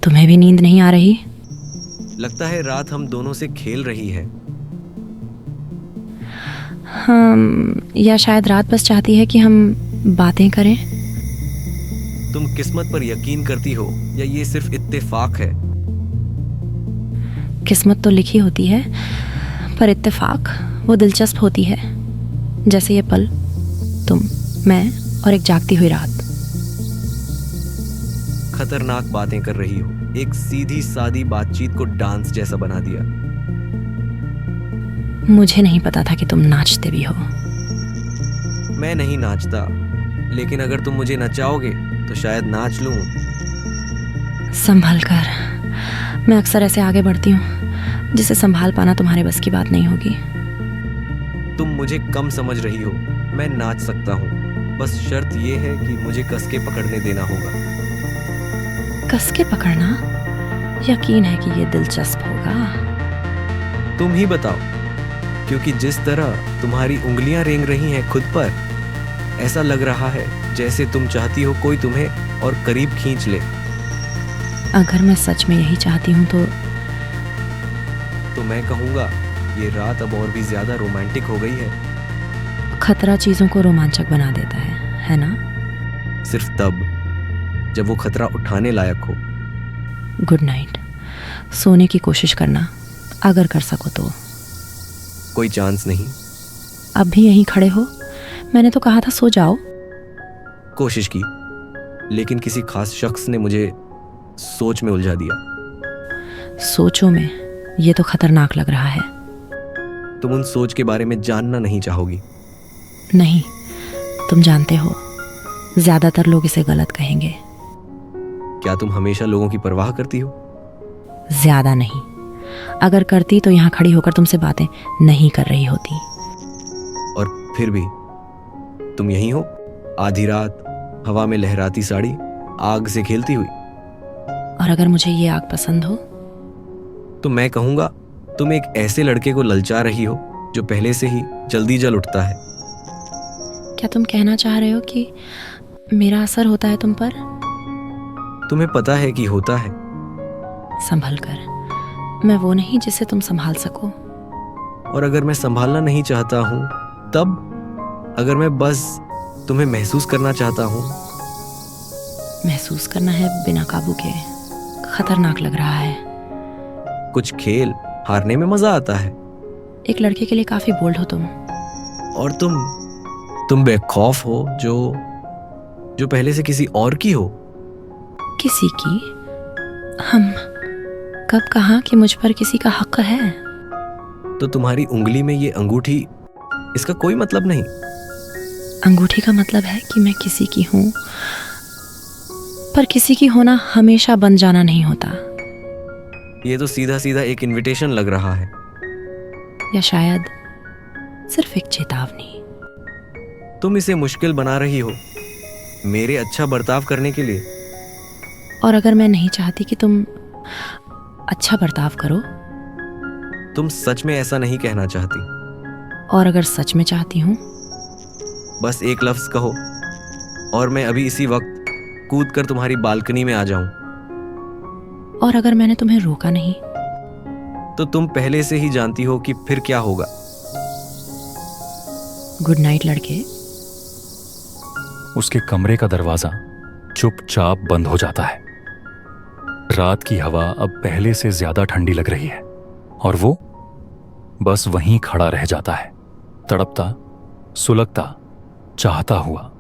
तुम्हें भी नींद नहीं आ रही? लगता है रात हम दोनों से खेल रही है। या शायद रात बस चाहती है कि हम बातें करें। तुम किस्मत पर यकीन करती हो या ये सिर्फ इत्तेफाक है? किस्मत तो लिखी होती है, पर इत्तेफाक वो दिलचस्प होती है, जैसे ये पल, तुम, मैं और एक जागती हुई रात। खतरनाक बातें कर रही हो। एक सीधी सादी बातचीत को डांस जैसा बना दिया। मुझे नहीं पता था कि तुम नाचते भी हो। मैं नहीं नाचता, लेकिन अगर तुम मुझे नचाओगे तो शायद नाच लूं। संभल कर। मैं अक्सर ऐसे आगे बढ़ती हूँ जिसे संभाल पाना तुम्हारे बस की बात नहीं होगी। तुम मुझे कम समझ रही हो। मैं नाच सकता हूँ, बस शर्त यह है कि मुझे कस के पकड़ने देना होगा। कस के पकड़ना? यकीन है कि ये दिलचस्प होगा। तुम ही बताओ, क्योंकि जिस तरह तुम्हारी उंगलियां रेंग रही हैं खुद पर, ऐसा लग रहा है जैसे तुम चाहती हो कोई तुम्हें और करीब खींच ले। अगर मैं सच में यही चाहती हूँ तो मैं कहूँगा ये रात अब और भी ज्यादा रोमांटिक हो गई है। खतरा चीजों को रोमांचक बना देता है ना? सिर्फ तब जब वो खतरा उठाने लायक हो। Good night. सोने की कोशिश करना, अगर कर सको तो। कोई चांस नहीं। अब भी यहीं खड़े हो? मैंने तो कहा था सो जाओ। कोशिश की, लेकिन किसी खास शख्स ने मुझे सोच में उलझा दिया। सोचो में? ये तो खतरनाक लग रहा है। तुम उन सोच के बारे में जानना नहीं चाहोगी। नहीं, तुम जानते हो, ज्यादातर लोग इसे गलत कहेंगे। क्या तुम हमेशा लोगों की परवाह करती हो? ज्यादा नहीं। अगर करती तो यहाँ खड़ी होकर तुमसे बातें नहीं कर रही होती। और फिर भी तुम यहीं हो, आधी रात, हवा में लहराती साड़ी, आग से खेलती हुई। और अगर मुझे ये आग पसंद हो? तो मैं कहूंगा तुम एक ऐसे लड़के को ललचा रही हो जो पहले से ही जल्दी जल उठता है। क्या तुम कहना चाह रहे हो कि मेरा असर होता है तुम पर? तुम्हें पता है कि होता है। संभल कर। मैं वो नहीं जिसे तुम संभाल सको। और अगर मैं संभालना नहीं चाहता हूं तब? अगर मैं बस तुम्हें महसूस करना चाहता हूं? महसूस करना है बिना काबू के? खतरनाक लग रहा है। कुछ खेल हारने में मजा आता है। एक लड़के के लिए काफी बोल्ड हो तुम। और तुम बेखौफ हो, जो पहले से किसी और की हो। किसी की? हम कब कहा कि मुझ पर किसी का हक है? तो तुम्हारी उंगली में ये अंगूठी, इसका कोई मतलब नहीं। अंगूठी का मतलब है कि मैं किसी की हूं, पर किसी की होना हमेशा बन जाना नहीं होता। ये तो सीधा सीधा एक इनविटेशन लग रहा है। या शायद सिर्फ एक चेतावनी। तुम इसे मुश्किल बना रही हो मेरे अच्छा बर्ताव करने के लिए। और अगर मैं नहीं चाहती कि तुम अच्छा बर्ताव करो? तुम सच में ऐसा नहीं कहना चाहती? और अगर सच में चाहती हूँ? बस एक लफ्ज कहो और मैं अभी इसी वक्त कूद कर तुम्हारी बालकनी में आ जाऊं। और अगर मैंने तुम्हें रोका नहीं? तो तुम पहले से ही जानती हो कि फिर क्या होगा। गुड नाइट लड़के। उसके कमरे का दरवाजा चुपचाप बंद हो जाता है। रात की हवा अब पहले से ज्यादा ठंडी लग रही है और वो बस वहीं खड़ा रह जाता है, तड़पता, सुलगता, चाहता हुआ।